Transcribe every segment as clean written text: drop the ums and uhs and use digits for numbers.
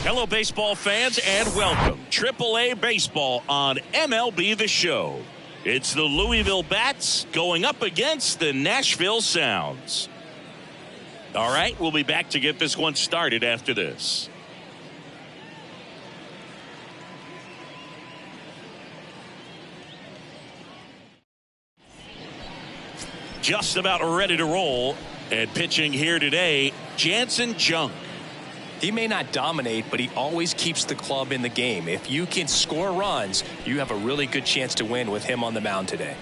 Hello, baseball fans, and welcome. AAA Baseball on MLB The Show. It's the Louisville Bats going up against the Nashville Sounds. All right, we'll be back to get this one started after this. Just about ready to roll, and pitching here today, Jansen Junk. He may not dominate, but he always keeps the club in the game. If you can score runs, you have a really good chance to win with him on the mound today.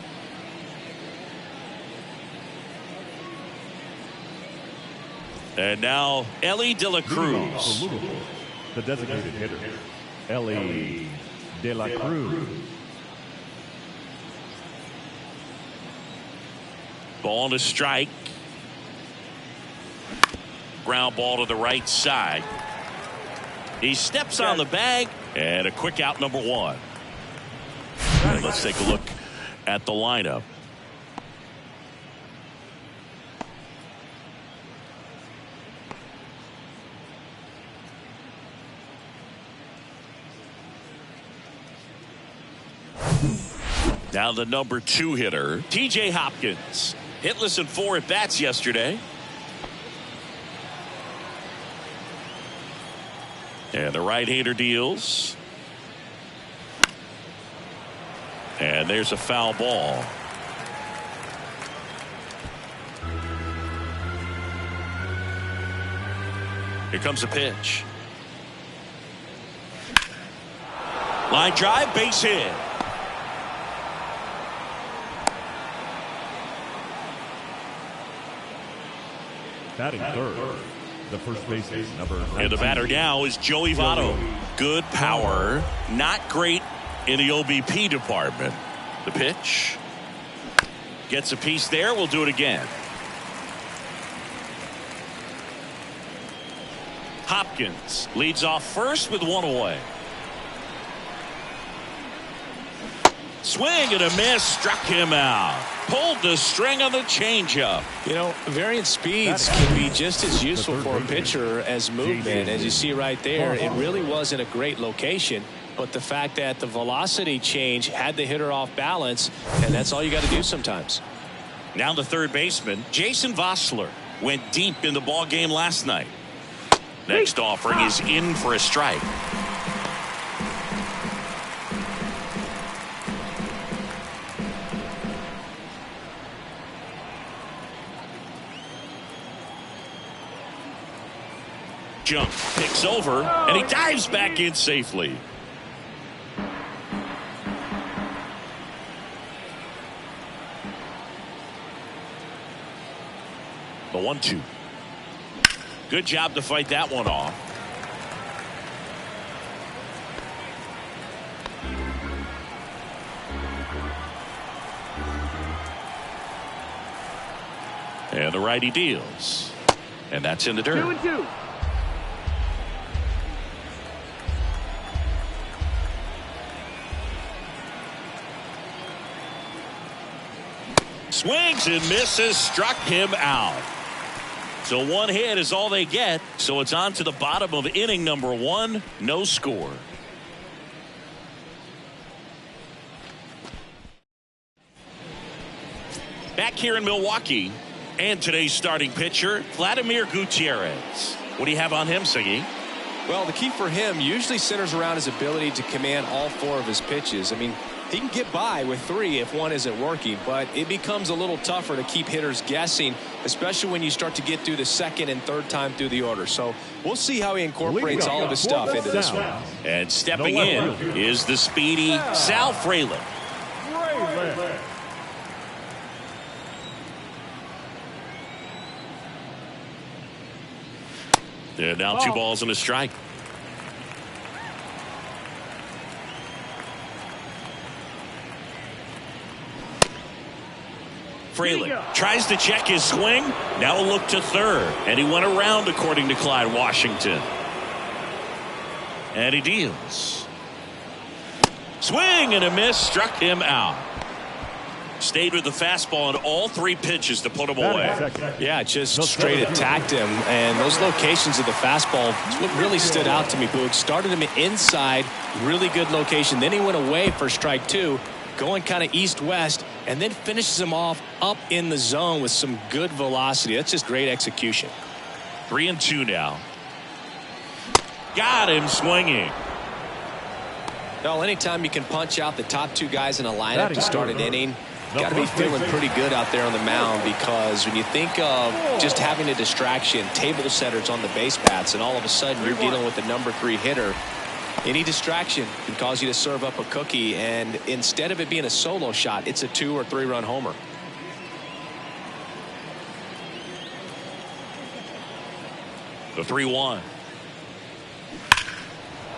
And now, Elly De La Cruz. The designated hitter, Elly De La Cruz. Ball to strike. Ground ball to the right side. He steps on the bag, and a quick out, number one. And let's take a look at the lineup. Now the number 2 hitter, T.J. Hopkins. Hitless in 4 at bats yesterday. And the right-hander deals. And there's a foul ball. Here comes a pitch. Line drive, base hit. Batting third, the first baseman, number 19. And the batter now is Joey Votto. Good power, not great in the OBP department. The pitch. Gets a piece there. We'll do it again. Hopkins leads off first with 1 away. Swing and a miss, struck him out. Pulled the string on the changeup. You know, varying speeds can be just as useful for a pitcher as movement. As you see right there, it really wasn't a great location, but the fact that the velocity change had the hitter off balance, and that's all you got to do sometimes. Now the third baseman, Jason Vosler, went deep in the ball game last night. Next offering is in for a strike. Jump picks over, and he dives back in safely. The 1-2. Good job to fight that one off. And the righty deals. And that's in the dirt. 2-2. Swings and misses, struck him out. So 1 hit is all they get. So it's on to the bottom of inning number 1. No score. Back here in Milwaukee, and today's starting pitcher, Vladimir Gutierrez. What do you have on him, Siggy? Well, the key for him usually centers around his ability to command all 4 of his pitches. I mean, he can get by with 3 if 1 isn't working, but it becomes a little tougher to keep hitters guessing, especially when you start to get through the second and third time through the order. So we'll see how he incorporates all of his stuff into this one. And stepping in is the speedy Sal Frelick. And now 2 balls and a strike. Frelick tries to check his swing. Now a look to third. And he went around, according to Clyde Washington. And he deals. Swing and a miss, struck him out. Stayed with the fastball on all 3 pitches to put him away. Yeah, just straight attacked him. And those locations of the fastball is what really stood out to me, Boog. Started him inside, really good location. Then he went away for strike 2, going kind of east-west, and then finishes him off up in the zone with some good velocity. That's just great execution. 3-2 now. Got him swinging. Well, anytime you can punch out the top 2 guys in a lineup to start an inning, got to be feeling pretty good out there on the mound, because when you think of just having a distraction, table setters on the base paths, and all of a sudden you're dealing with the number 3 hitter, any distraction can cause you to serve up a cookie, and instead of it being a solo shot, it's a 2 or 3 run homer. The 3-1.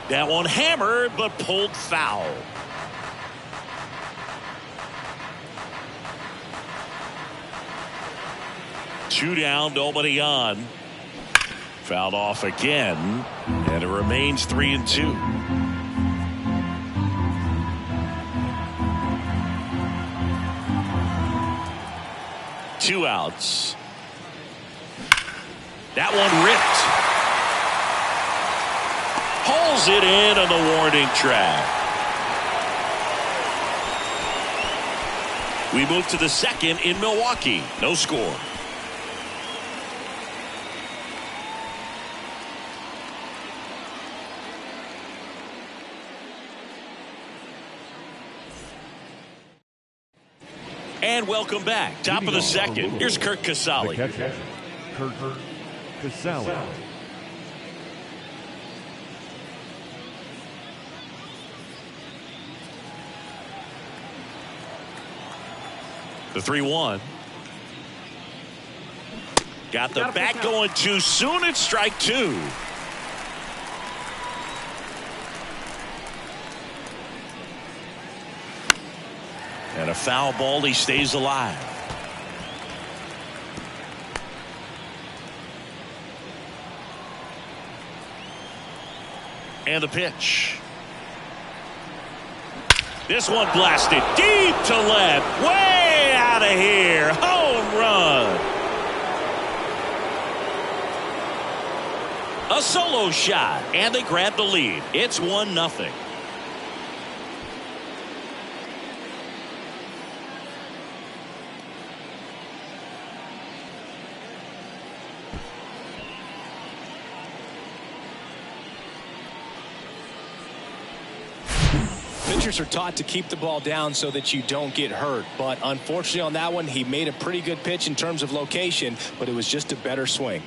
That one hammered but pulled foul. Two down, nobody on. Fouled off again, and it remains 3-2. Two outs. That one ripped. Hauls it in on the warning track. We move to the second in Milwaukee. No score. And welcome back. Top of the second. Here's Curt Casali. Curt Casali. The 3-1. Got the bat going too soon. It's strike 2. And a foul ball. He stays alive. And the pitch. This one blasted deep to left. Way out of here. Home run. A solo shot. And they grab the lead. It's 1-0. Pitchers are taught to keep the ball down so that you don't get hurt, but unfortunately on that one he made a pretty good pitch in terms of location, but it was just a better swing.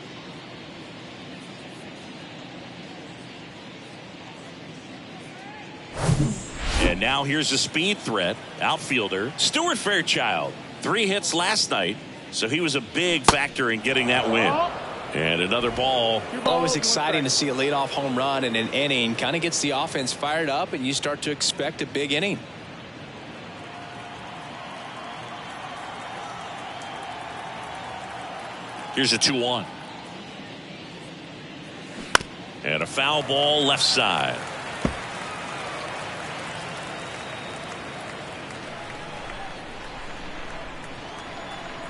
And now here's a speed threat. Outfielder Stuart Fairchild. 3 hits last night, so he was a big factor in getting that win. And another ball. Always exciting to see a leadoff home run in an inning. Kind of gets the offense fired up, and you start to expect a big inning. Here's a 2-1. And a foul ball left side.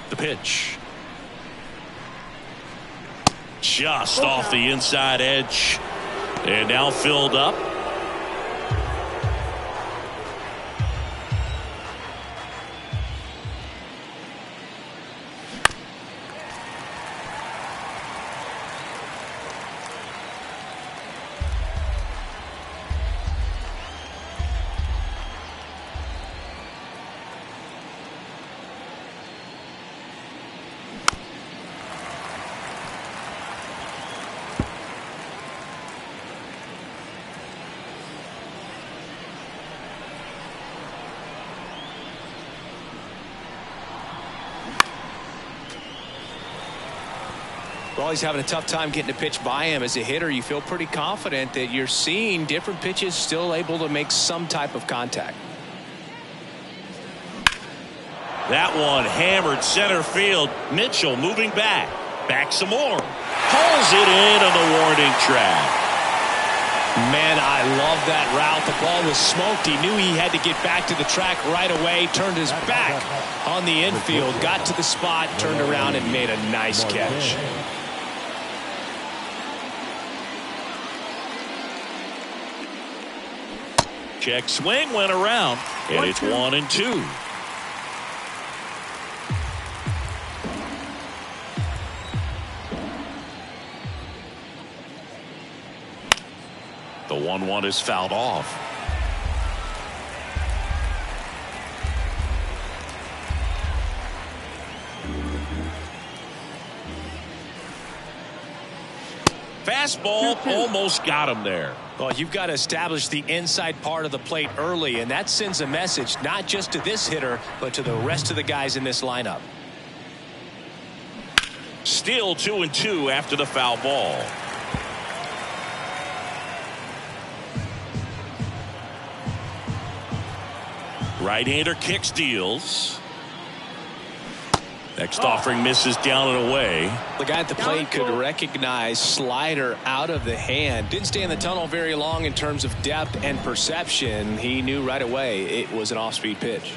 The pitch. Just off the inside edge. And now filled up. Well, he's having a tough time getting a pitch by him. As a hitter, you feel pretty confident that you're seeing different pitches still able to make some type of contact. That one hammered center field. Mitchell moving back. Back some more. Hauls it in on the warning track. Man, I love that route. The ball was smoked. He knew he had to get back to the track right away. Turned his back on the infield. Got to the spot, turned around, and made a nice catch. Check swing went around, and it's 1-2. The 1-1 is fouled off. Fastball almost got him there. Well, you've got to establish the inside part of the plate early, and that sends a message not just to this hitter, but to the rest of the guys in this lineup. Still 2-2 after the foul ball. Right-hander kicks, deals. Next offering misses down and away. The guy at the plate could recognize slider out of the hand. Didn't stay in the tunnel very long in terms of depth and perception. He knew right away it was an off-speed pitch.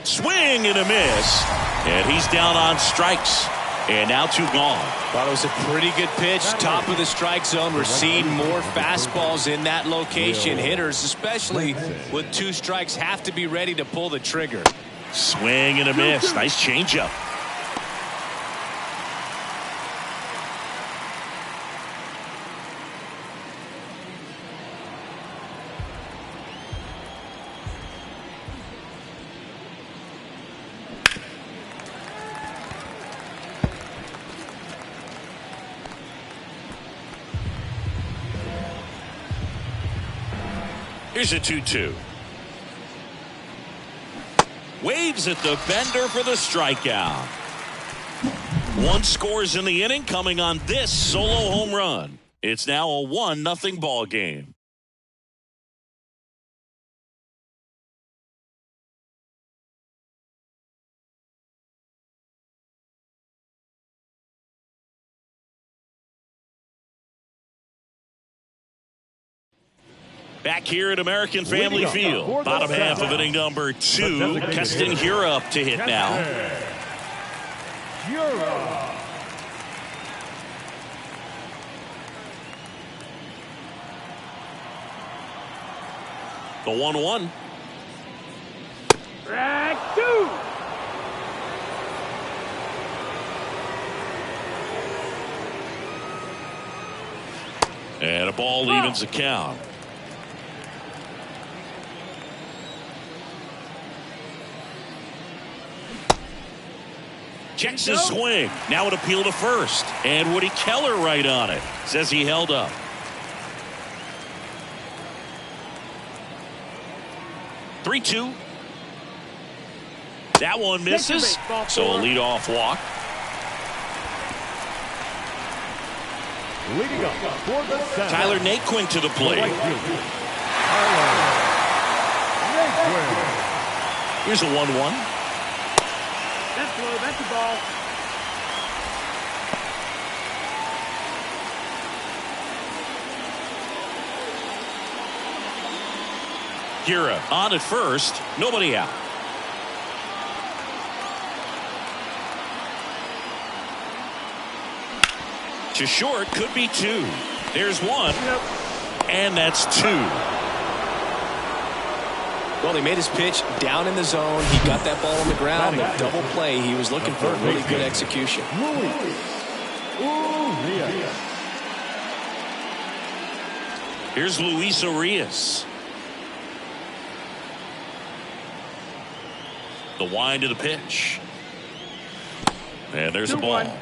Swing and a miss. And he's down on strikes. And now 2 gone. Thought it was a pretty good pitch. Top of the strike zone. We're seeing more fastballs in that location. Hitters, especially with 2 strikes, have to be ready to pull the trigger. Swing and a miss. Nice changeup. Here's a 2-2. Waves at the bender for the strikeout. 1 scores in the inning, coming on this solo home run. It's now a 1-0 ball game. Back here at American Family Field, bottom half of inning number 2. Keston Hiura up to hit now. The 1-1. Track 2. And a ball evens the count. Checks his swing. Now an appeal to first. And Woody Keller right on it. Says he held up. "3-2. That one misses. So a leadoff walk. Leading up for the center, Tyler Naquin to the plate. Here's a 1-1. That's low. That's the ball. Hiura on at first. Nobody out. To short, could be 2. There's 1. And that's 2. Well, he made his pitch down in the zone. He got that ball on the ground. The double play. He was looking for a really good execution. Here's Luis Urias. The wind of the pitch. And there's a ball. 2-1.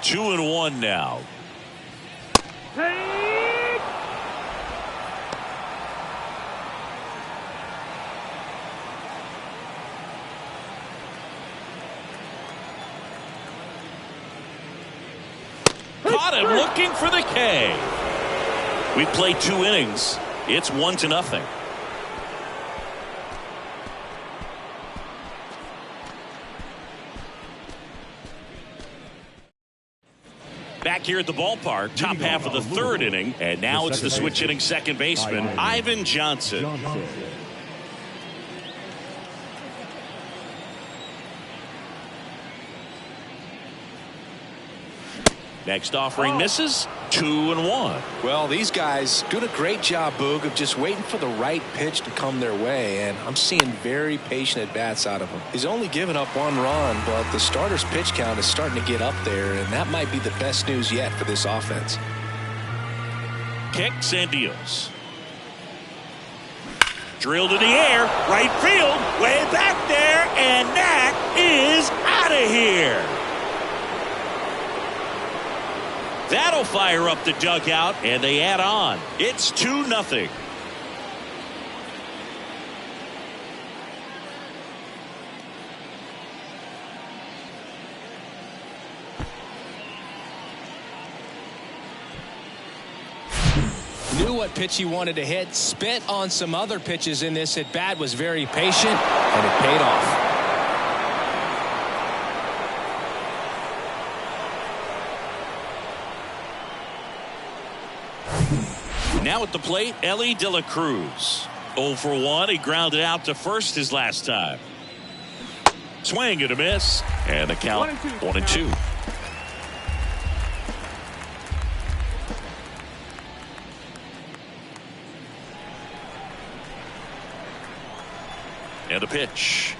Two and 1 now. Take. Caught him looking for the K. We played 2 innings. It's 1-0. back here at the ballpark. Top half of the third inning. And now it's the switch hitting second baseman, Ivan Johnson. Next offering misses. 2-1. Well, these guys doing a great job, Boog, of just waiting for the right pitch to come their way, and I'm seeing very patient at-bats out of him. He's only given up 1 run, but the starter's pitch count is starting to get up there, and that might be the best news yet for this offense. Kicks and deals. Drilled in the air, right field, way back there, and that is out of here. That'll fire up the dugout, and they add on. It's 2-0. Knew what pitch he wanted to hit, spit on some other pitches in this at bat, was very patient, and it paid off. Now at the plate, Elly De La Cruz. 0 for 1. He grounded out to first his last time. Swing and a miss. And the count 1-2. And a pitch.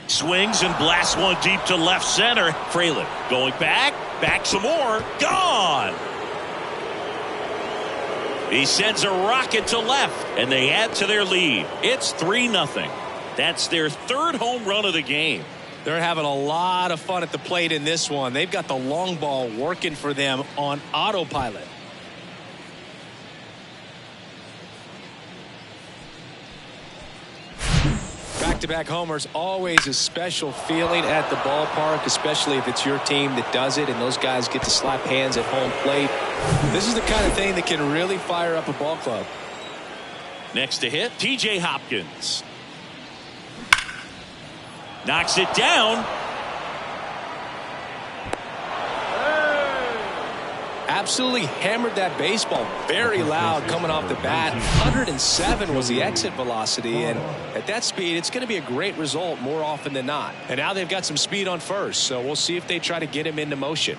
Swings and blasts one deep to left center. Fraley going back some more. Gone. He sends a rocket to left, and they add to their lead. It's 3-0. That's their third home run of the game. They're having a lot of fun at the plate in this one. They've got the long ball working for them on autopilot. Back-to-back homers, always a special feeling at the ballpark, especially if it's your team that does it and those guys get to slap hands at home plate. This is the kind of thing that can really fire up a ball club. Next to hit, T.J. Hopkins. Knocks it down. Absolutely hammered that baseball very loud coming off the bat. 107 was the exit velocity, and at that speed it's going to be a great result more often than not. And now they've got some speed on first, so we'll see if they try to get him into motion.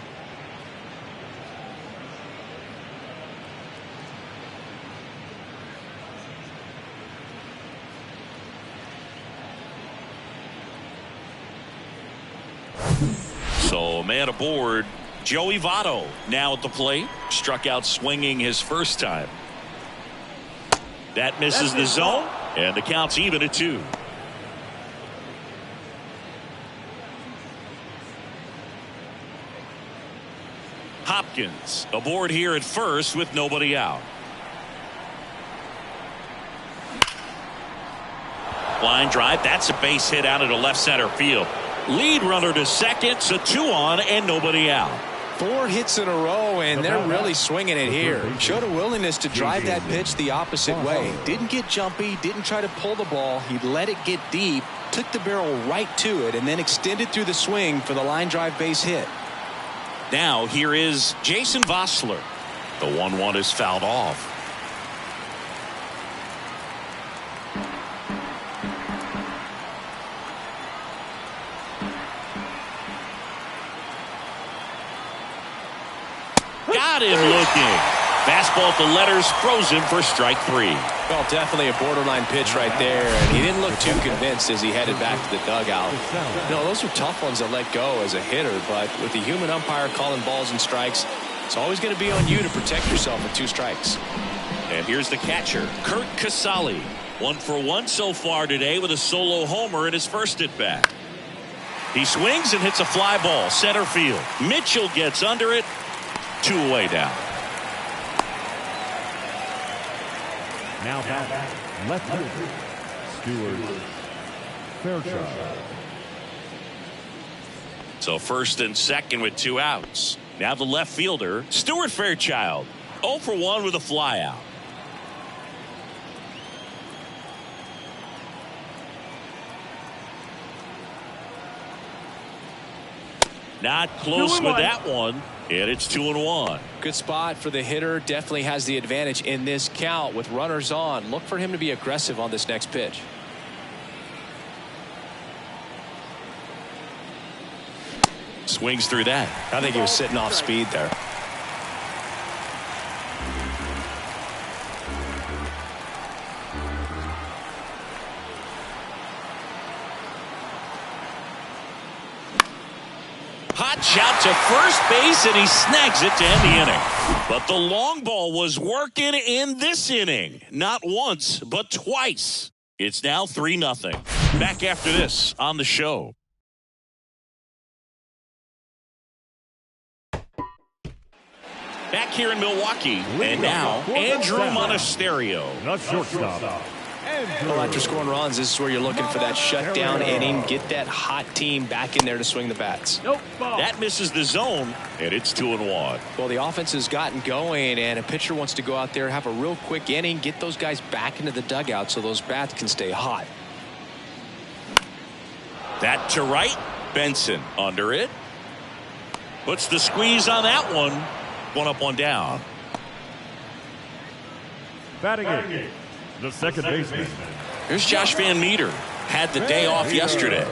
So man aboard. Joey Votto now at the plate. Struck out swinging his first time. That misses the zone, and the count's even at 2. Hopkins aboard here at first with nobody out. Line drive. That's a base hit out into left center field. Lead runner to second, so 2 on and nobody out. 4 hits in a row, and they're really swinging it here. Showed a willingness to drive that pitch the opposite way. Didn't get jumpy, didn't try to pull the ball. He let it get deep, took the barrel right to it, and then extended through the swing for the line drive base hit. Now here is Jason Vosler. The 1-1 is fouled off. Got him looking. Fastball at the letters, frozen for strike 3. Well, definitely a borderline pitch right there, and he didn't look too convinced as he headed back to the dugout. No, those are tough ones to let go as a hitter, but with the human umpire calling balls and strikes, it's always going to be on you to protect yourself with 2 strikes. And here's the catcher, Curt Casali. 1 for 1 so far today with a solo homer in his first at bat. He swings and hits a fly ball center field. Mitchell gets under it. 2 away down. Now back, left fielder, Stuart Fairchild. So first and second with 2 outs. Now the left fielder, Stuart Fairchild. 0 for 1 with a fly out. Not close with that one, and it's 2-1. Good spot for the hitter. Definitely has the advantage in this count with runners on. Look for him to be aggressive on this next pitch. Swings through that. I think he was sitting off speed there. Hot shot to first base, and he snags it to end the inning. But the long ball was working in this inning. Not once, but twice. It's now 3-0. Back after this on the show. Back here in Milwaukee, and now Andrew Monasterio. The shortstop. Well, after scoring runs, this is where you're looking for that shutdown inning. Get that hot team back in there to swing the bats. Nope. Ball. That misses the zone, and it's 2-1. Well, the offense has gotten going, and a pitcher wants to go out there, have a real quick inning, get those guys back into the dugout so those bats can stay hot. That to right. Benson under it. Puts the squeeze on that one. One up, one down. Batting it, the second baseman. Here's Josh Van Meter. Had the day off yesterday.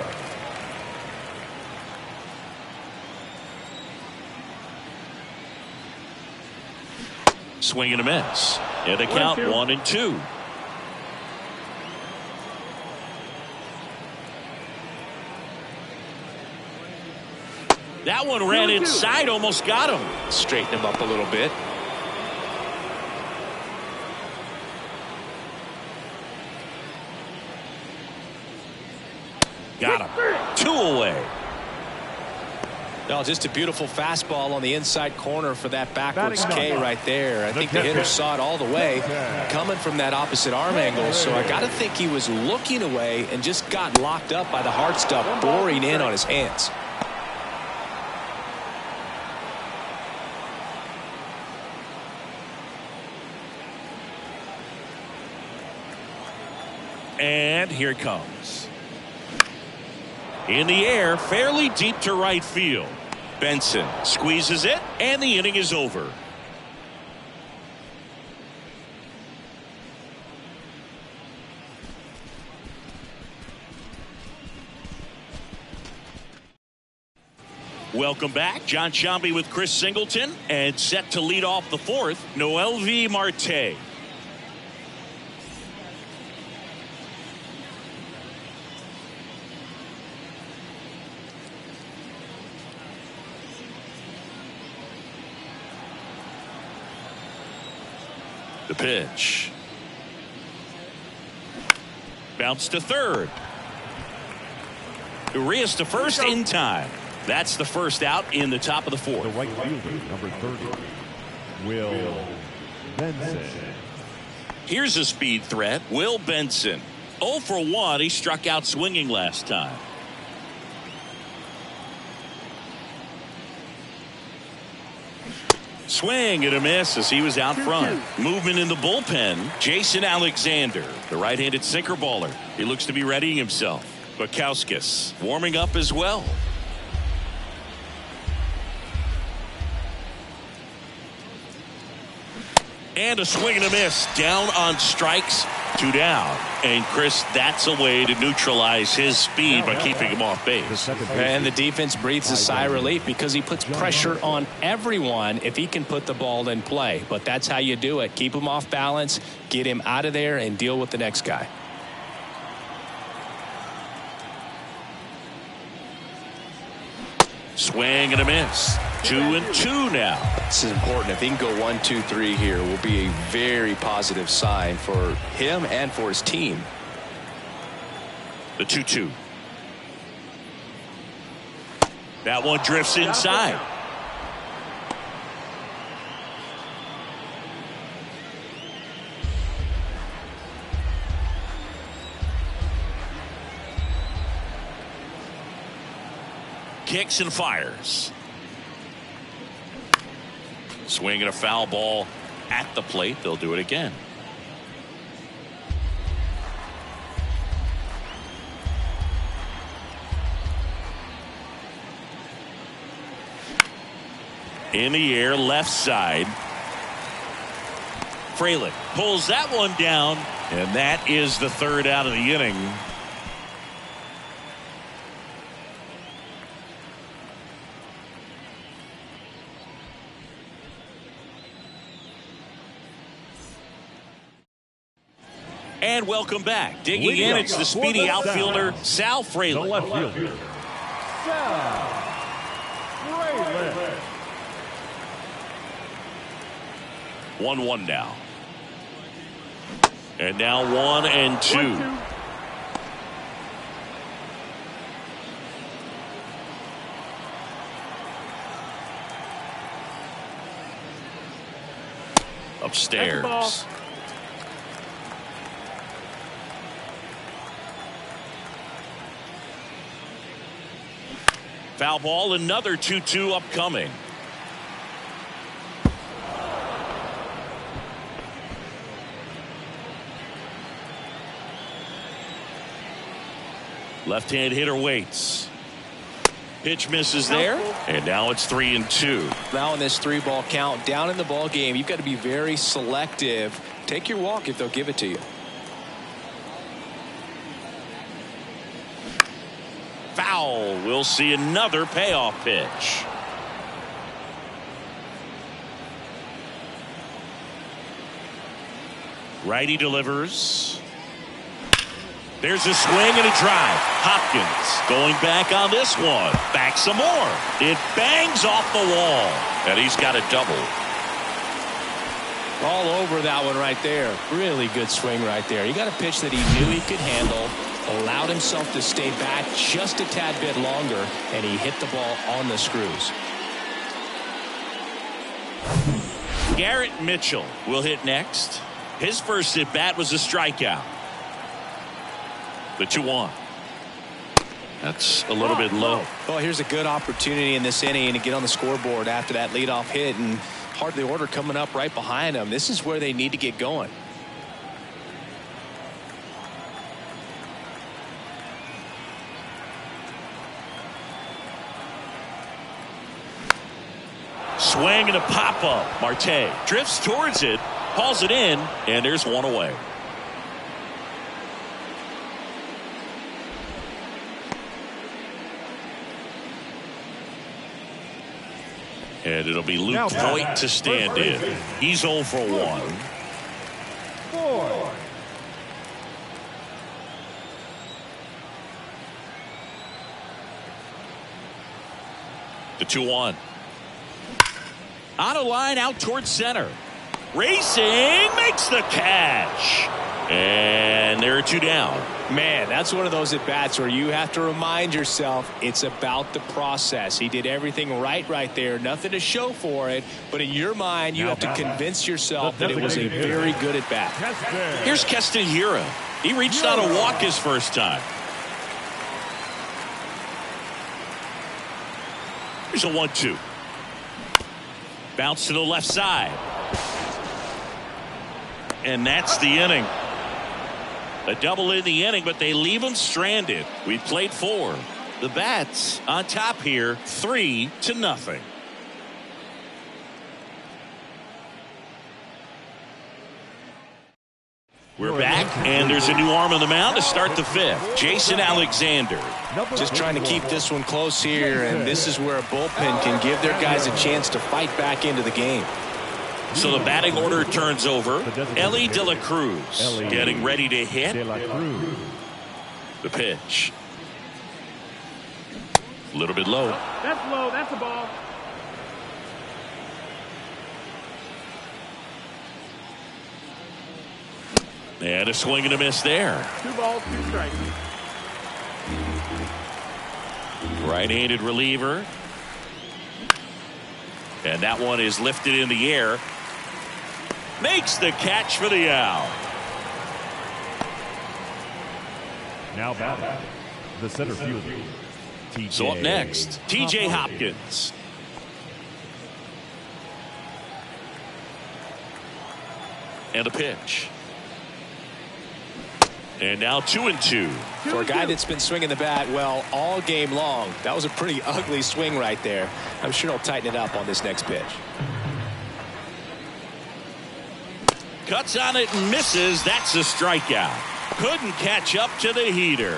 Swing and a miss. Yeah, they count 1-2. That one ran inside, almost got him. Straighten him up a little bit. Got him. 2 away. No, just a beautiful fastball on the inside corner for that backwards K right there. I think the hitter saw it all the way coming from that opposite arm angle. So I got to think he was looking away and just got locked up by the hard stuff boring in on his hands. And here it comes. In the air, fairly deep to right field. Benson squeezes it, and the inning is over. Welcome back. John Sciambi with Chris Singleton, and set to lead off the fourth, Noelvi Marte. The pitch. Bounce to third. Urias to first in time. That's the first out in the top of the fourth. The right fielder, number 30, Will Benson. Here's a speed threat, Will Benson. 0 for 1. He struck out swinging last time. Swing and a miss as he was out front. Movement in the bullpen. Jason Alexander, the right-handed sinker baller. He looks to be readying himself. Bukauskas warming up as well. And a swing and a miss. Down on strikes. 2 down. And Chris, that's a way to neutralize his speed by keeping him off base. And the defense breathes a sigh of relief because he puts pressure on everyone if he can put the ball in play. But that's how you do it. Keep him off balance, get him out of there, and deal with the next guy. Swing and a miss. 2-2 now. This is important. If he can go 1, 2, 3 here, will be a very positive sign for him and for his team. The 2-2. That one drifts inside. Kicks and fires. Swing and a foul ball at the plate. They'll do it again. In the air, left side. Frelick pulls that one down, and that is the third out of the inning. And welcome back. Digging in, it's the speedy outfielder, Sal Frelick. The left fielder, Sal Frelick. 1-1 now. And now 1-2. 1-2. Upstairs. Foul ball, another 2-2 upcoming. Left-hand hitter waits. Pitch misses there, and now it's 3-2. Now in this 3-ball count, down in the ball game, you've got to be very selective. Take your walk if they'll give it to you. Foul. We'll see another payoff pitch. Righty delivers. There's a swing and a drive. Hopkins going back on this one. Back some more. It bangs off the wall, and he's got a double. All over that one right there. Really good swing right there. You got a pitch that he knew he could handle, allowed himself to stay back just a tad bit longer, and he hit the ball on the screws. Garrett Mitchell will hit next. His first at bat was a strikeout. The 2-1. That's a little bit low. Well, here's a good opportunity in this inning to get on the scoreboard after that leadoff hit, and hard the order coming up right behind them. This is where they need to get going. Swing and a pop-up. Marte drifts towards it, hauls it in, and there's one away. And it'll be Luke Voit to stand in. He's 0 for 1. 4. The 2-1. On a line out towards center. Racing, makes the catch. And there are 2 down. Man, that's one of those at-bats where you have to remind yourself it's about the process. He did everything right there. Nothing to show for it. But in your mind, you have to convince yourself that it was a very good at-bat. Here's Keston Hiura. He reached on a walk his first time. Here's a 1-2. Bounce to the left side. And that's the inning. A double in the inning, but they leave him stranded. We played 4. The Bats on top here, 3-0. We're back, and there's a new arm on the mound to start the 5th. Jason Alexander. Just trying to keep this one close here, and this is where a bullpen can give their guys a chance to fight back into the game. So the batting order turns over. Elly De La Cruz getting ready to hit. The pitch. A little bit low. That's low. That's a ball. And a swing and a miss there. 2 balls, 2 strikes. Right-handed reliever. And that one is lifted in the air. Makes the catch for the out. Now batting, the center fielder. So up next, T.J. Hopkins. And a pitch. And now 2-2. For a guy that's been swinging the bat, well, all game long, that was a pretty ugly swing right there. I'm sure he'll tighten it up on this next pitch. Cuts on it and misses. That's a strikeout. Couldn't catch up to the heater.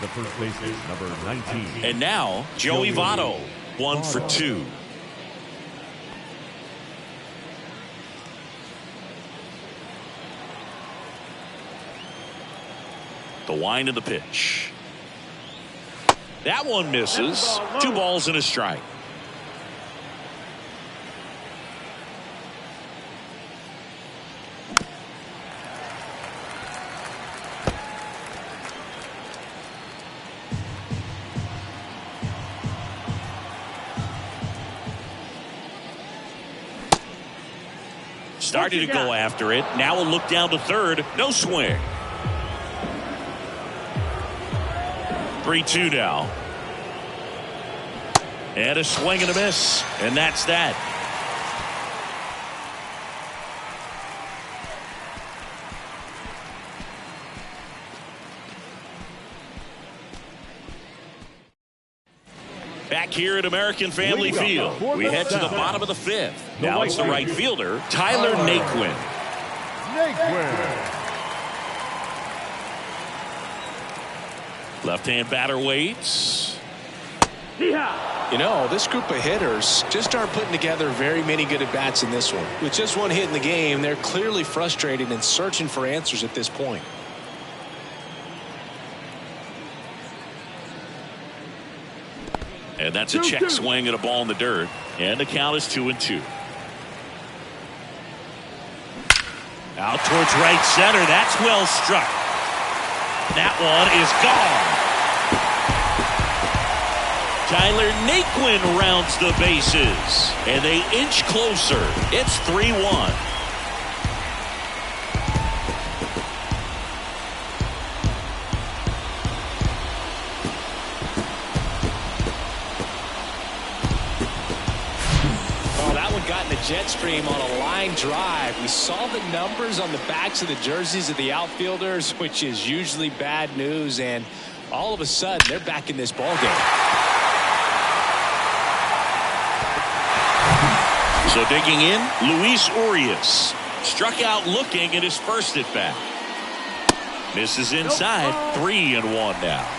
The first baseman, number 19. And now, Joey Votto, 1 for 2. The wind of the pitch. That one misses. 2 balls and a strike. Started to go after it. Now a look down to third. No swing. 3-2 now. And a swing and a miss. And that's that. Back here at American Family Field, we head to the bottom of the 5th. Now it's the right fielder, Tyler Naquin. Left-hand batter waits. You know, this group of hitters just aren't putting together very many good at-bats in this one. With just one hit in the game, they're clearly frustrated and searching for answers at this point. And that's a check swing and a ball in the dirt. And the count is 2-2. Out towards right center. That's well struck. That one is gone. Tyler Naquin rounds the bases. And they inch closer. It's 3-1. Jet stream on a line drive. We saw the numbers on the backs of the jerseys of the outfielders, which is usually bad news, and all of a sudden they're back in this ball game. So digging in, Luis Urias struck out looking at his first at bat. Misses inside. 3-1 now.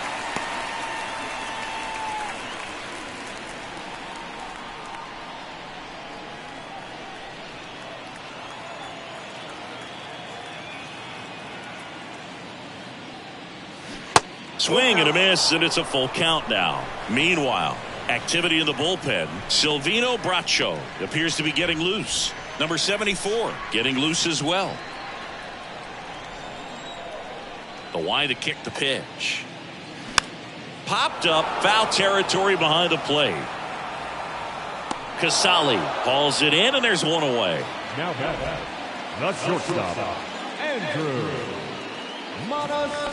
Swing and a miss, and it's a full count now. Meanwhile, activity in the bullpen. Silvino Bracho appears to be getting loose. Number 74 getting loose as well. The wind to kick the pitch. Popped up, foul territory behind the plate. Casali hauls it in, and there's one away. Now the shortstop,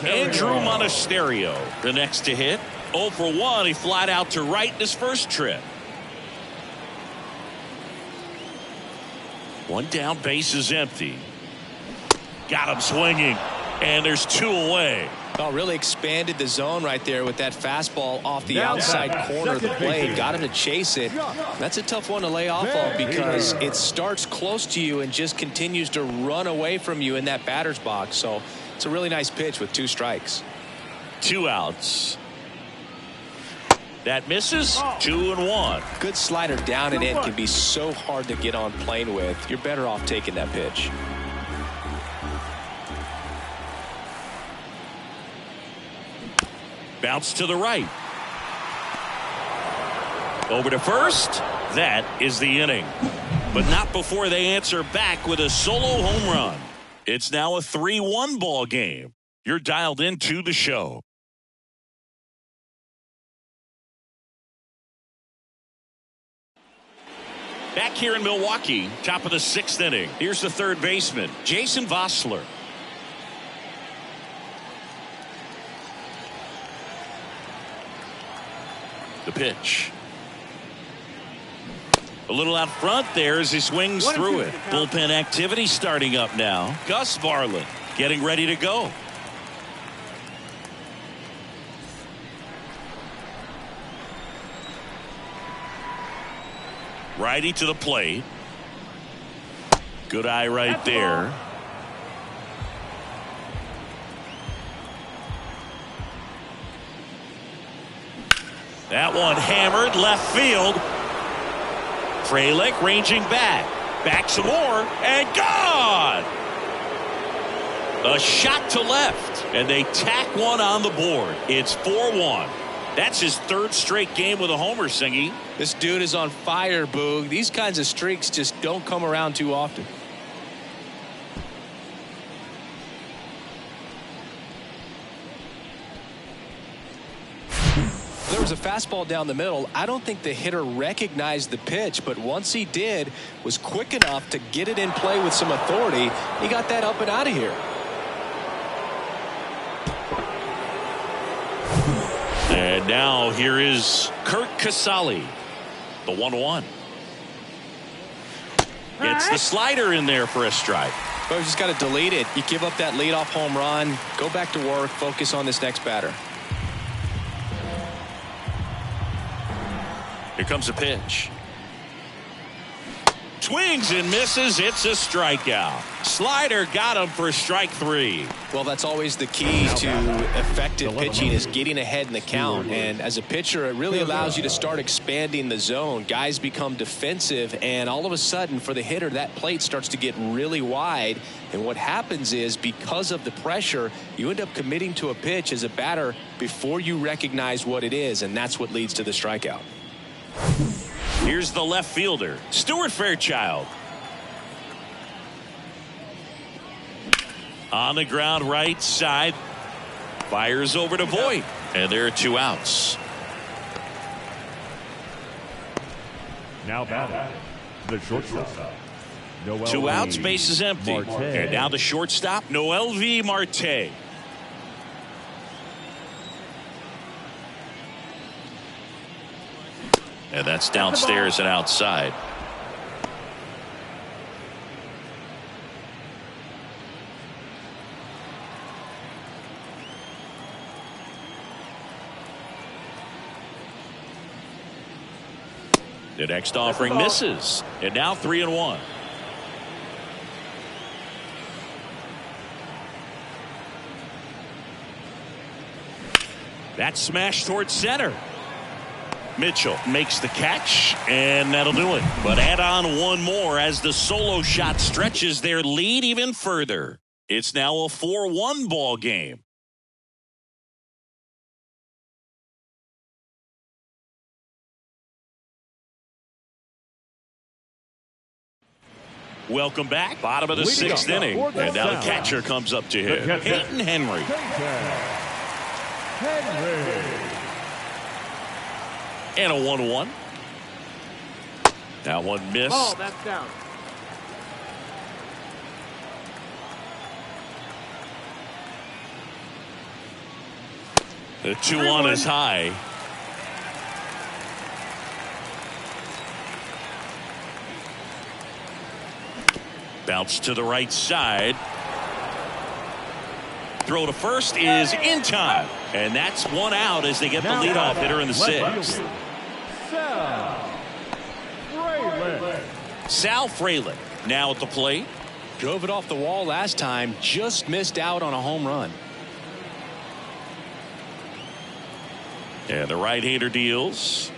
Andrew Monasterio, the next to hit. 0 for 1. He flied out to right in his first trip. One down, base is empty. Got him swinging, and there's 2 away. Oh, really expanded the zone right there with that fastball off the outside corner of the plate. Got him to chase it. That's a tough one to lay off of because it starts close to you and just continues to run away from you in that batter's box. So it's a really nice pitch with 2 strikes. 2 outs. That misses. 2-1. Good slider down and in can be so hard to get on plane with. You're better off taking that pitch. Bounce to the right. Over to first. That is the inning. But not before they answer back with a solo home run. It's now a 3-1 ball game. You're dialed into the show. Back here in Milwaukee, top of the 6th inning. Here's the third baseman, Jason Vosler. The pitch. A little out front there as he swings through it. Bullpen activity starting up now. Gus Varland getting ready to go. Righty to the plate. Good eye right there. That one hammered left field. Frelick ranging back. Back some more and gone. A shot to left, and they tack one on the board. It's 4-1. That's his third straight game with a homer, Singy. This dude is on fire, Boog. These kinds of streaks just don't come around too often. There was a fastball down the middle. I don't think the hitter recognized the pitch, but once he did, was quick enough to get it in play with some authority. He got that up and out of here. And now here is Curt Casali, the 1-1. Gets the slider in there for a strike. But you just got to delete it. You give up that leadoff home run, go back to work, focus on this next batter. Here comes a pitch. Swings and misses. It's a strikeout. Slider got him for strike 3. Well, that's always the key to effective pitching, is getting ahead in the count. And as a pitcher, it really allows you to start expanding the zone. Guys become defensive, and all of a sudden, for the hitter, that plate starts to get really wide. And what happens is, because of the pressure, you end up committing to a pitch as a batter before you recognize what it is, and that's what leads to the strikeout. Here's the left fielder, Stuart Fairchild. On the ground right side. Fires over to Voit. And there are 2 outs. Now batting, the shortstop. 2 outs, base is empty. Marte. And now the shortstop, Noelvi Marte. And that's downstairs and outside. The next offering misses. And now 3-1. That's smashed towards center. Mitchell makes the catch, and that'll do it. But add on one more as the solo shot stretches their lead even further. It's now a 4-1 ball game. Welcome back. Bottom of the 6th inning. And now the catcher comes up to him. Peyton Henry. And a 1-1. That one missed. Ball, that's down. The 2-1 is high. Bounce to the right side. Throw to first is in time. And that's 1 out as they get the leadoff hitter in the 6th. Sal Frelick now at the plate. Drove it off the wall last time, just missed out on a home run. And the right-hander deals.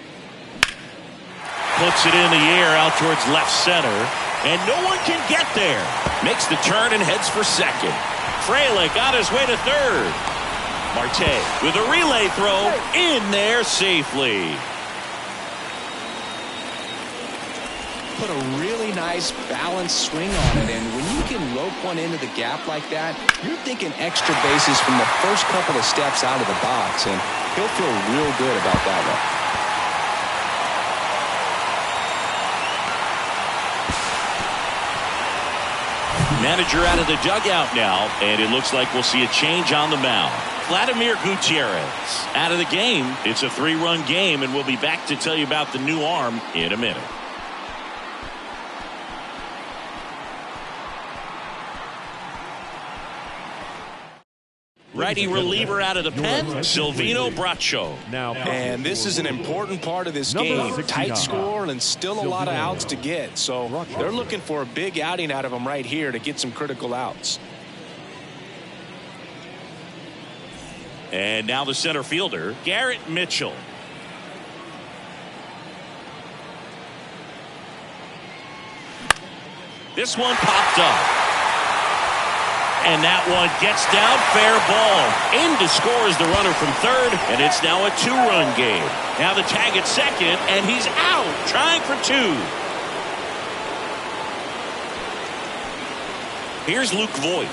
Puts it in the air out towards left center. And no one can get there. Makes the turn and heads for second. Frelick on his way to third. Marte with a relay throw in there safely. Put a really nice balanced swing on it, and when you can rope one into the gap like that, you're thinking extra bases from the first couple of steps out of the box, and he'll feel real good about that one. Manager out of the dugout now, and it looks like we'll see a change on the mound. Vladimir Gutierrez out of the game. It's a 3-run game, and we'll be back to tell you about the new arm in a minute. righty reliever out of the pen, Silvino Bracho. And this is an important part of this game. Tight score and still a lot of outs to get. So they're looking for a big outing out of him right here to get some critical outs. And now the center fielder, Garrett Mitchell. This one popped up. And that one gets down, fair ball. In to score is the runner from third, and it's now a 2-run game. Now the tag at second, and he's out, trying for 2. Here's Luke Voigt.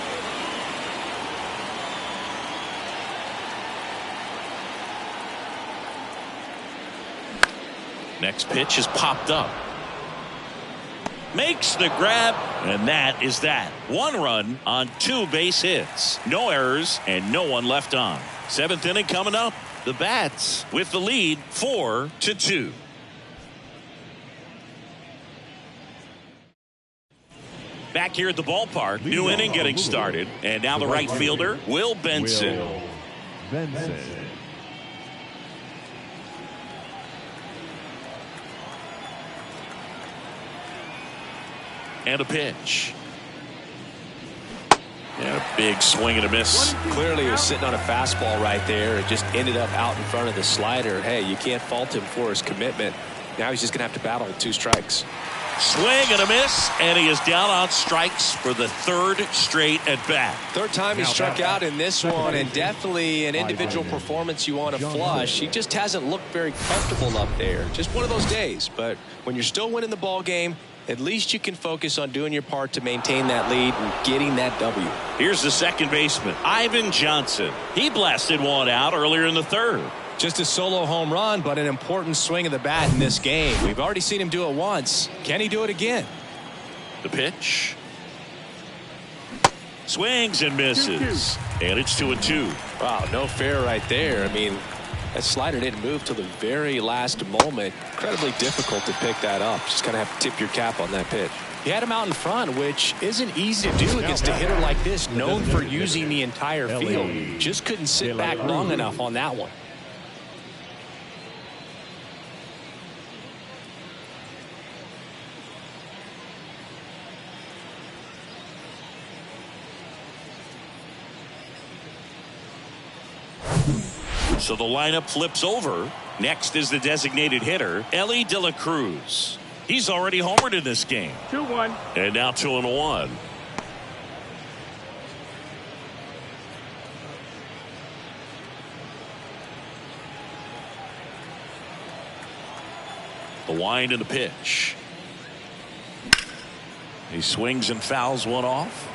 Next pitch is popped up. Makes the grab, and that is that. 1 run on 2 base hits. No errors and no one left on. 7th inning coming up. The Bats with the lead 4-2. Back here at the ballpark, new inning getting started. And now the right fielder, Will Benson. And a pitch. And a big swing and a miss. Clearly he was sitting on a fastball right there. It just ended up out in front of the slider. Hey, you can't fault him for his commitment. Now he's just going to have to battle 2 strikes. Swing and a miss, and he is down on strikes for the 3rd straight at bat. 3rd time he struck out in this one, and definitely an individual performance you want to flush. He just hasn't looked very comfortable up there. Just one of those days. But when you're still winning the ball game, at least you can focus on doing your part to maintain that lead and getting that W. Here's the second baseman, Ivan Johnson. He blasted one out earlier in the 3rd. Just a solo home run, but an important swing of the bat in this game. We've already seen him do it once. Can he do it again? The pitch. Swings and misses. And it's 2-2. Wow, no fair right there. I mean, that slider didn't move till the very last moment. Incredibly difficult to pick that up. Just kind of have to tip your cap on that pitch. He had him out in front, which isn't easy to do against a hitter like this, known for using the entire field. Just couldn't sit back long enough on that one. So the lineup flips over. Next is the designated hitter, Elly De La Cruz. He's already homered in this game. 2-1. And now 2-1. The wind and the pitch. He swings and fouls one off.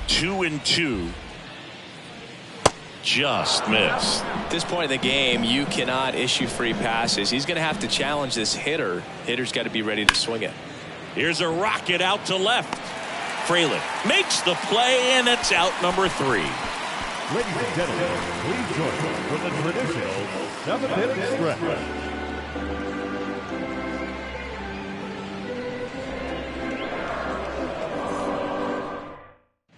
2-2. Just missed. At this point in the game, you cannot issue free passes. He's going to have to challenge this hitter. Hitter's got to be ready to swing it. Here's a rocket out to left. Fraley makes the play, and it's out number 3. Ladies and gentlemen, please join us for the traditional 7-minute stretch.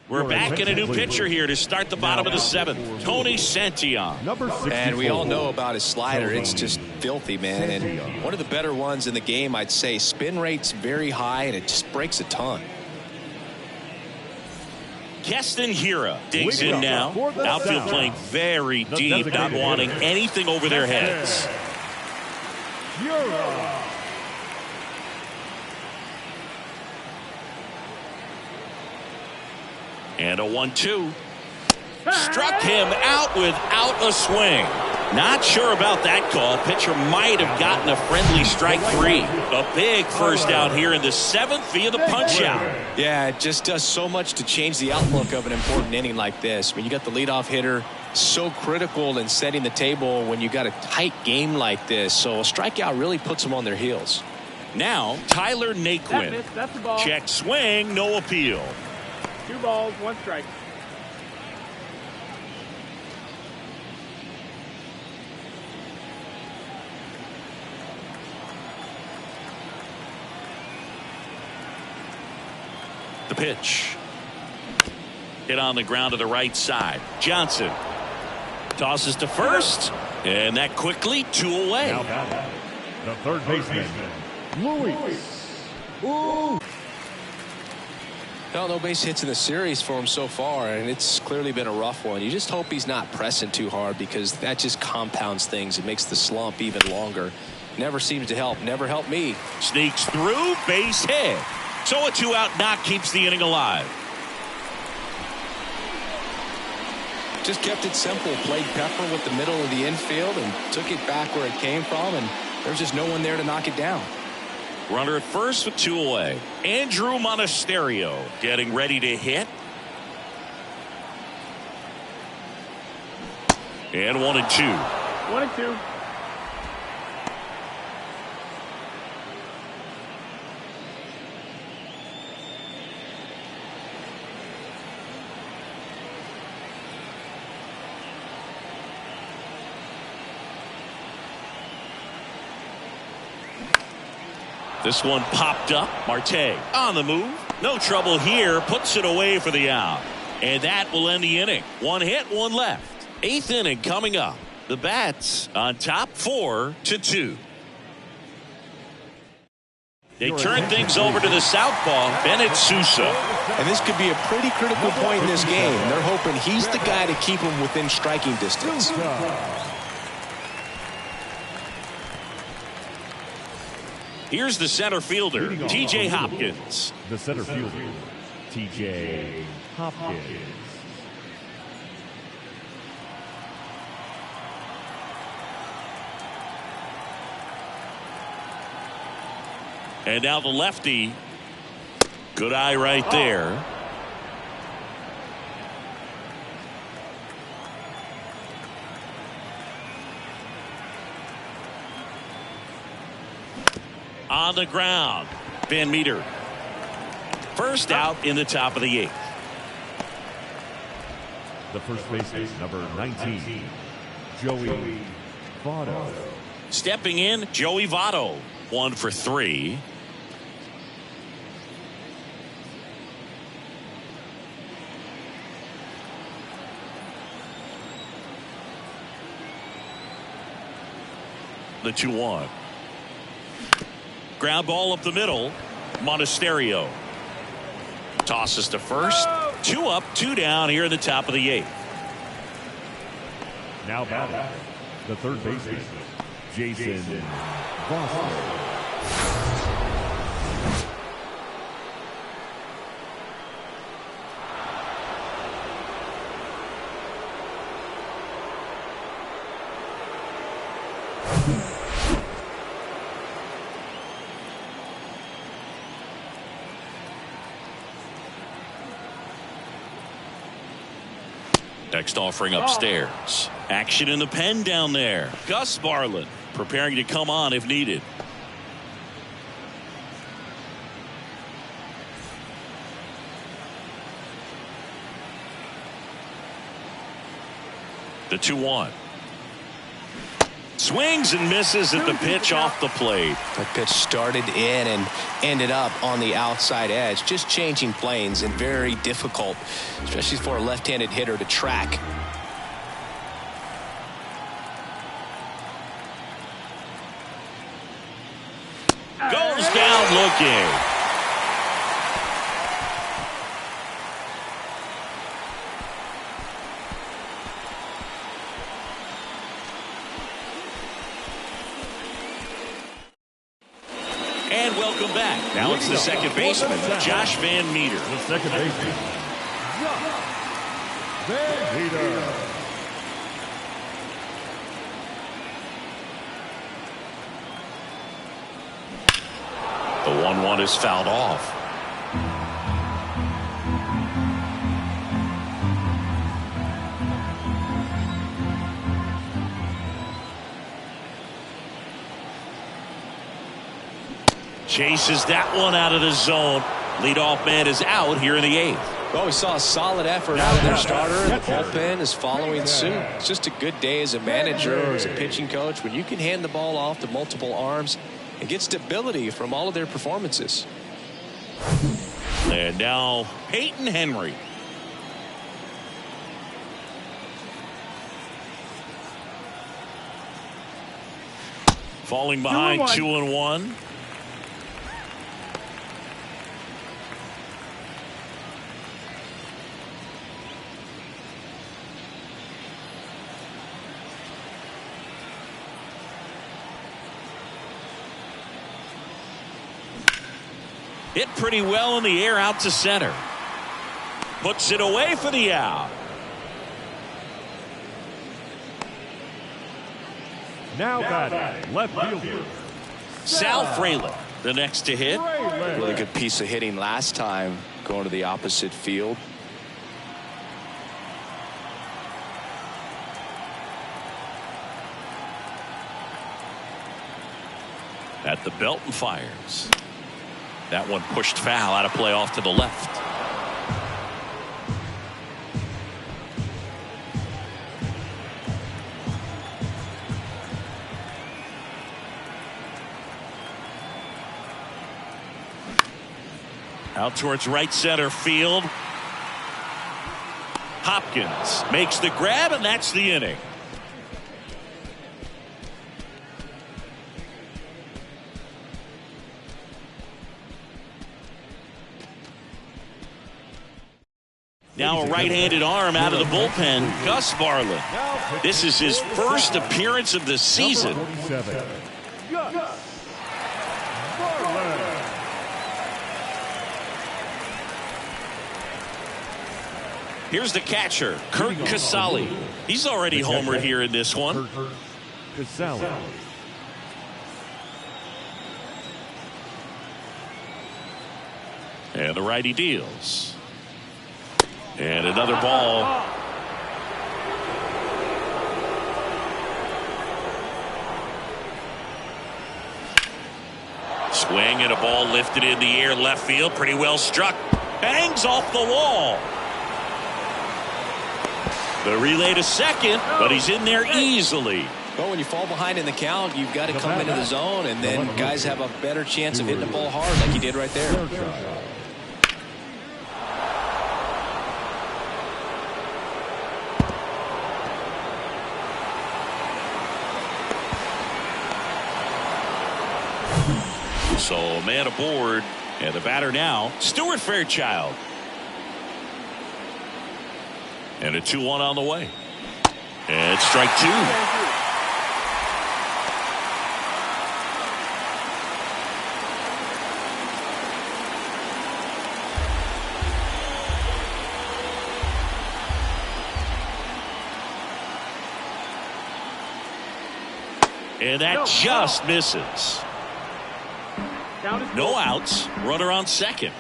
We're back in a new pitcher here to start the bottom of the 7th. Tony Santillan. And we all know about his slider. It's just filthy, man. And one of the better ones in the game, I'd say. Spin rate's very high, and it just breaks a ton. Keston Hiura digs in now. Outfield playing very deep, not wanting anything over their heads. And a 1-2. Struck him out without a swing. Not sure about that call. Pitcher might have gotten a friendly strike 3. A big first out here in the 7th via the punch out. Yeah, it just does so much to change the outlook of an important inning like this. I mean, you got the leadoff hitter, so critical in setting the table when you got a tight game like this. So a strikeout really puts them on their heels. Now, Tyler Naquin. That's the ball. Check swing, no appeal. 2 balls, 1 strike. pitch. Hit on the ground to the right side. Johnson tosses to first, and that quickly 2 away. Now batting, the third baseman, Luis. Ooh. No base hits in the series for him so far, and it's clearly been a rough one. You just hope he's not pressing too hard, because that just compounds things. It makes the slump even longer. Never seems to help. Never helped me. Sneaks through, base hit. So a 2-out knock keeps the inning alive. Just kept it simple. Played Pepper with the middle of the infield and took it back where it came from, and there's just no one there to knock it down. Runner at first with 2 away. Andrew Monasterio getting ready to hit. And 1-2. 1-2. This one popped up. Marte on the move. No trouble here. Puts it away for the out. And that will end the inning. 1 hit, 1 left. 8th inning coming up. The Bats on top 4-2. They turn things over to the southpaw, Bennett Sousa. And this could be a pretty critical point in this game. They're hoping he's the guy to keep them within striking distance. Here's the center fielder, T.J. Hopkins. The center fielder, T.J. Hopkins. And now the lefty. Good eye right there. On the ground, Van Meter. First out in the top of the 8th. The first baseman, number 19, Joey Votto. Stepping in, Joey Votto. 1 for 3. The 2-1. Ground ball up the middle. Monasterio tosses to first. 2 up, 2 down here in the top of the 8th. Now batting, the third baseman, Jason Vosler. Next offering upstairs. Action in the pen down there. Gus Barlin preparing to come on if needed. The 2-1. Swings and misses at the pitch off the plate. That pitch started in and ended up on the outside edge. Just changing planes, and very difficult, especially for a left-handed hitter, to track. Goes down looking. And welcome back. Now it's the second baseman, Josh Van Meter. The second baseman, Josh Van Meter. The 1-1 is fouled off. Chases that one out of the zone. Leadoff man is out here in the 8th. Well, we saw a solid effort out of their starter. The bullpen is following suit. It's just a good day as a manager or as a pitching coach when you can hand the ball off to multiple arms and get stability from all of their performances. And now Peyton Henry. Falling behind 2-1. Hit pretty well in the air out to center. Puts it away for the out. Now batting, left fielder Sal Frelick, the next to hit. Really good piece of hitting last time, going to the opposite field. At the belt and fires. That one pushed foul, out of play off to the left. Out towards right center field. Hopkins makes the grab, and that's the inning. Now a right-handed arm out of the bullpen, Gus Varland. This is his first appearance of the season. Gus Varland. Here's the catcher, Curt Casali. He's already homered here in this one. Casali. And the righty deals. And another ball. Swing and a ball lifted in the air left field. Pretty well struck. Hangs off the wall. The relay to second, but he's in there easily. Well, when you fall behind in the count, you've got to come into the zone, and then guys have a better chance of hitting the ball hard like he did right there. So a man aboard, and the batter now, Stuart Fairchild. And a 2-1 on the way. And it's strike two. And that just misses. No outs. Runner on second.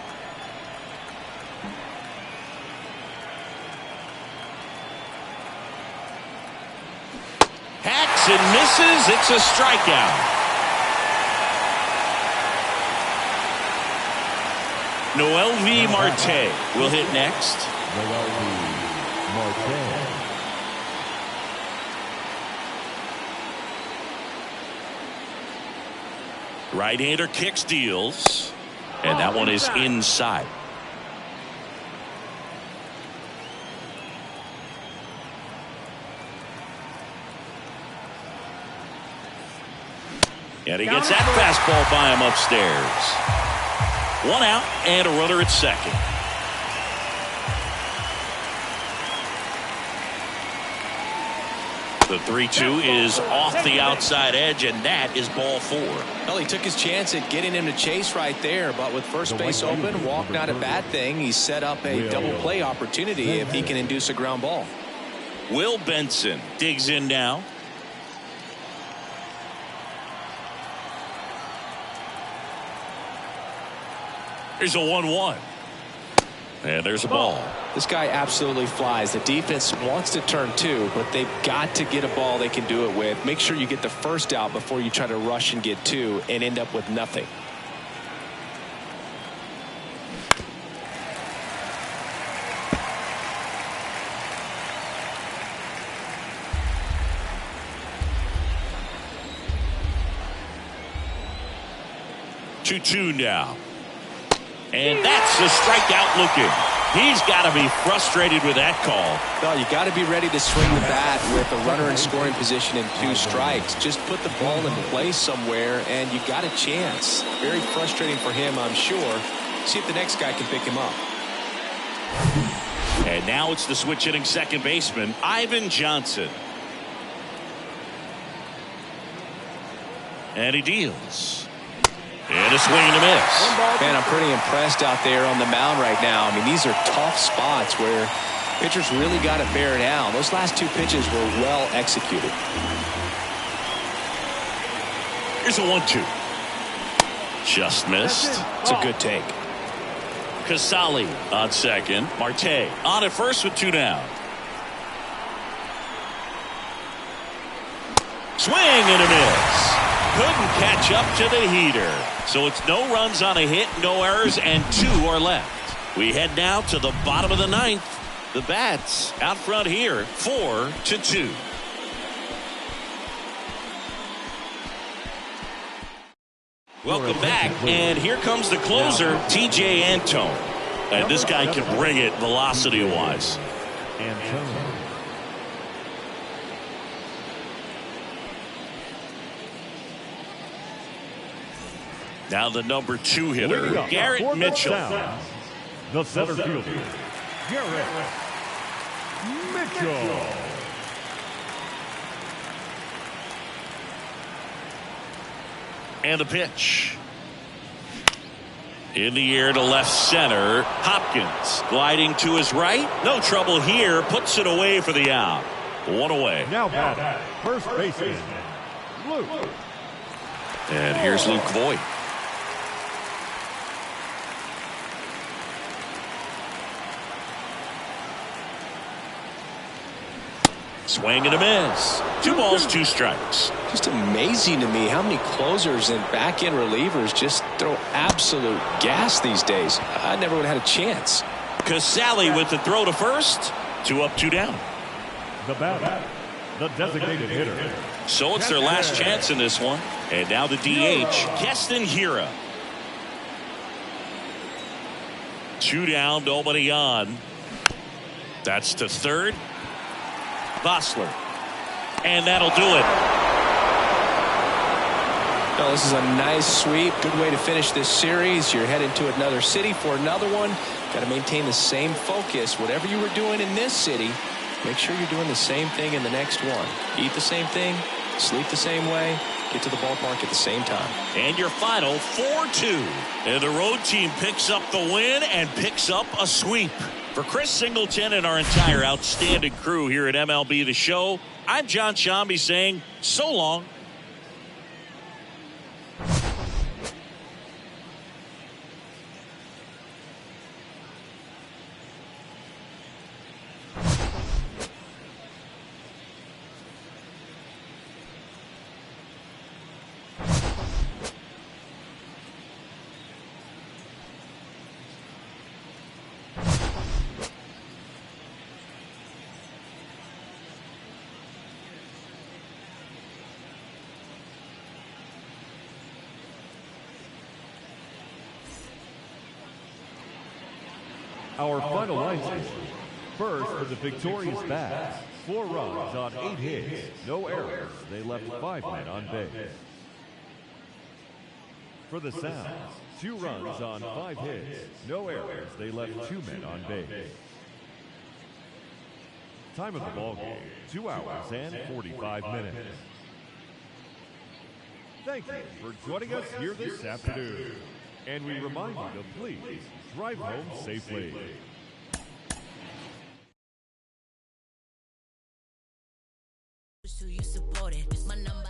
Hacks and misses. It's a strikeout. Noelvi Marte will hit next. Noelvi Marte. Right-hander kicks, deals, and that one is inside. And he gets that fastball by him upstairs. One out and a runner at second. The 3-2 is off the outside edge, and that is ball four. Well, he took his chance at getting him to chase right there, but with first base open, walk not a bad thing. He set up a double play opportunity if he can induce a ground ball. Will Benson digs in now. Here's a 1-1. And there's a ball. This guy absolutely flies. The defense wants to turn two, but they've got to get a ball they can do it with. Make sure you get the first out before you try to rush and get two and end up with nothing. Two now. And that's a strikeout looking. He's got to be frustrated with that call. Well, you got to be ready to swing the bat with a runner in scoring position and 2 strikes. Just put the ball in play somewhere, and you got a chance. Very frustrating for him, I'm sure. See if the next guy can pick him up. And now it's the switch hitting second baseman, Ivan Johnson. And he deals. And a swing and a miss. Man, I'm pretty impressed out there on the mound right now. I mean, these are tough spots where pitchers really got to bear down. Those last 2 pitches were well executed. Here's a 1-2. Just missed. It's a good take. Casali on second. Marte on at first with 2 down. Swing and a miss. Couldn't catch up to the heater. So it's no runs on a hit, no errors, and 2 are left. We head now to the bottom of the 9th. The Bats out front here, 4-2. Welcome back, and here comes the closer, T.J. Antone. And this guy can bring it velocity-wise. Antone. Now the number 2 hitter, Garrett Mitchell. The center fielder, Garrett Mitchell. And the pitch. In the air to left center. Hopkins gliding to his right. No trouble here. Puts it away for the out. 1 away. Now batting, first baseman, Luke. And here's Luke Voit. Swing and a miss. 2 balls, 2 strikes. Just amazing to me how many closers and back-end relievers just throw absolute gas these days. I never would have had a chance. Casali with the throw to first. 2 up, 2 down. The batter, the designated hitter. So it's their last chance in this one. And now the DH, Keston Hiura. 2 down, nobody on. That's to third. Bosler. And that'll do it. Well, this is a nice sweep. Good way to finish this series. You're heading to another city for another one. Got to maintain the same focus. Whatever you were doing in this city, make sure you're doing the same thing in the next one. Eat the same thing, sleep the same way, get to the ballpark at the same time. And your final 4-2. And the road team picks up the win and picks up a sweep. For Chris Singleton and our entire outstanding crew here at MLB The Show, I'm John Shambi saying so long. Our final line change. First for the victorious Bats. 4 runs on 8 hits. No errors. They left 5 men on base. For the Sounds, 2 runs on 5 hits. No errors. They left 2 men on base. Time of the ball game, 2 hours and 45 minutes. Thank you for joining us here this afternoon. And we remind you to please drive home safely. You support it. My number